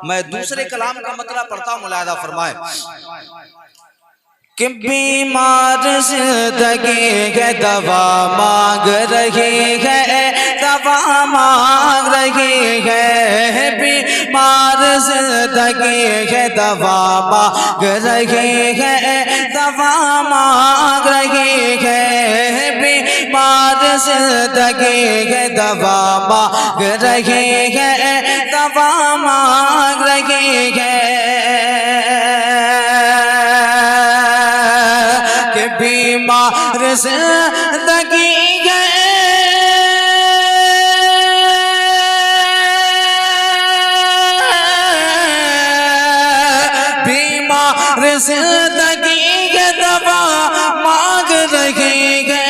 मैं दूसरे कलाम का मतलब पढ़ता हूँ, मुलाहिदा फरमाए कि बीमार जिंदगी है दवा मांग रही है, दवा मांग रही है। बीमार जिंदगी है दवा मांग रही है, दवा मांग रही है। बीमार जिंदगी है दवा मांग रही है, दवा मांग रही है। बीमार जिंदगी है बीमार जिंदगी के दवा मांग रही है।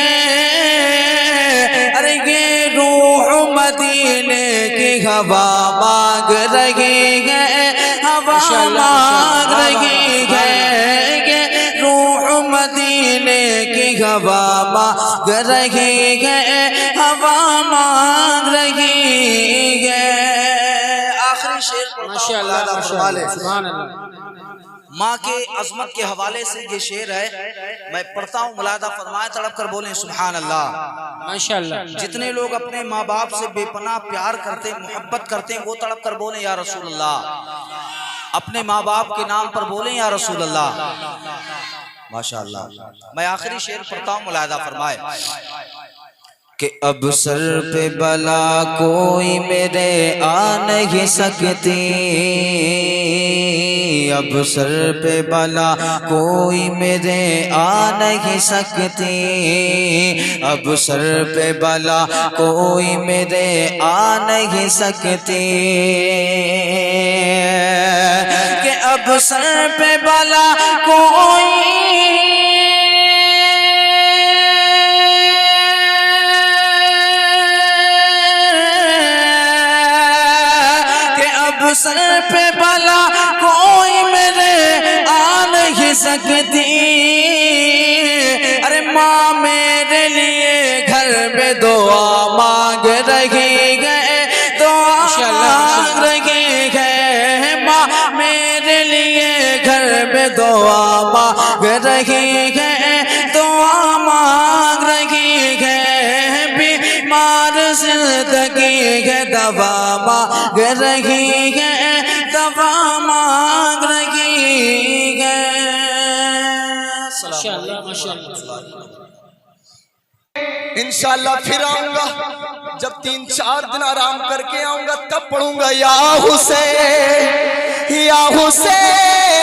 अरे ये रूह मदीने की हवा मांग रही है, हवा मांग रही है। मदीने की हवा मांग रही है, हवा मांग रही है। आखिरी शेर माशाअल्लाह, सुभान अल्लाह। माँ के अजमत के हवाले से ये शेर है, मैं पढ़ता हूँ, मुलाहिदा फरमाए, तड़प कर बोलें सुभान अल्लाह माशाअल्लाह। जितने लोग अपने माँ बाप से बेपनाह प्यार करते, मोहब्बत करते हैं, वो तड़प कर बोलें या रसूल अल्लाह। अपने माँ बाप के नाम पर बोलें या रसूल अल्लाह माशाअल्लाह। मैं आखिरी शेर पढ़ता हूँ, मुलाहिदा फरमाए कि अब सर पे बला कोई मेरे आ नहीं सकती, अब सर पे बला कोई मेरे आ नहीं सकती, अब सर पे बला कोई मेरे आ नहीं सकती। कि अब सर पे बला कोई सर पे बला कोई मेरे आ नहीं सकती। अरे माँ मेरे लिए घर में दुआ मांग रही है, दुआ मांग रही है। माँ मेरे लिए घर में दुआ मांग रही है, दुआ मांग रही है। बीमार जिंदगी है दवा मांग रही है, दवा मांग रही है। माशाअल्लाह माशाअल्लाह। इंशाअल्लाह फिर आऊंगा, जब 3-4 दिन आराम करके आऊंगा तब पढ़ूंगा या हुसैन या हुसैन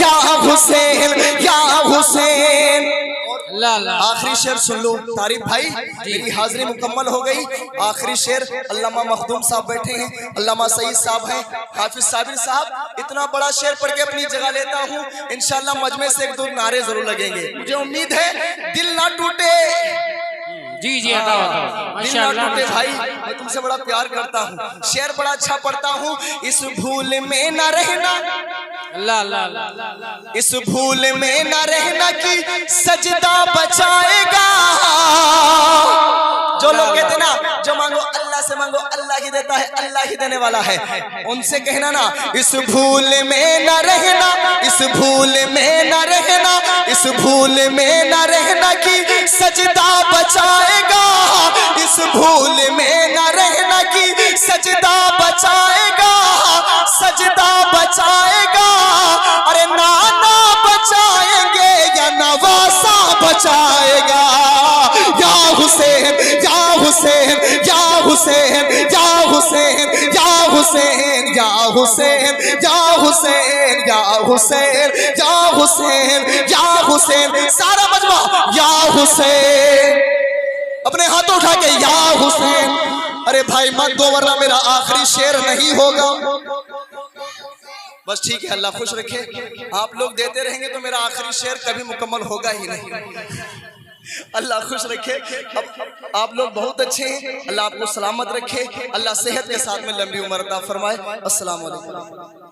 या हुसैन या हुसैन। आखिरी शेर सुन लो तारिफ भाई, मेरी हाजिरी मुकम्मल हो गई। आखिरी शेर अल्लामा मखदूम साहब बैठे हैं, अल्लामा सईद साहब हैं, हाफिज साबिर साहब। इतना बड़ा शेर पढ़ के अपनी जगह लेता हूँ, इंशाअल्लाह मजमे से 1-2 नारे जरूर लगेंगे। मुझे उम्मीद है दिल ना टूटे, जी जी आता दिल ना टूटे भाई, मैं तुमसे बड़ा प्यार करता हूँ। शेर बड़ा अच्छा पढ़ता हूँ। इस भूल में ना रहना, अल्लाह अल्लाह, इस भूल में ना रहना कि सजदा बचाएगा। जो लोग कहते ना जो मांगो अल्लाह से मांगो, अल्लाह ही देता है, अल्लाह ही देने वाला है, उनसे कहना ना इस भूल में ना रहना, इस भूल में ना रहना, इस भूल में ना रहना कि सजदा बचाएगा। इस भूल में ना रहना कि सजदा बचाएगा, सजदा बचाएगा। अरे नाना बचाएंगे या नवासा बचाएगा। या हुसैन या हुसैन या हुसैन या हुसैन या हुसैन या हुसैन या हुसैन या हुसैन या हुसैन या हुसैन। सारा मजमा या हुसैन, अपने हाथों उठा के या हुसैन। अरे भाई मत दो वरना मेरा आखिरी शेर नहीं होगा। बस ठीक है, अल्लाह खुश रखे। आप लोग देते रहेंगे तो मेरा आखिरी शेर कभी मुकम्मल होगा ही नहीं। अल्लाह खुश रखे। अब आप लोग बहुत अच्छे हैं, अल्लाह आपको सलामत रखे, अल्लाह सेहत के साथ में लंबी उम्र अता फरमाए। अस्सलाम वालेकुम।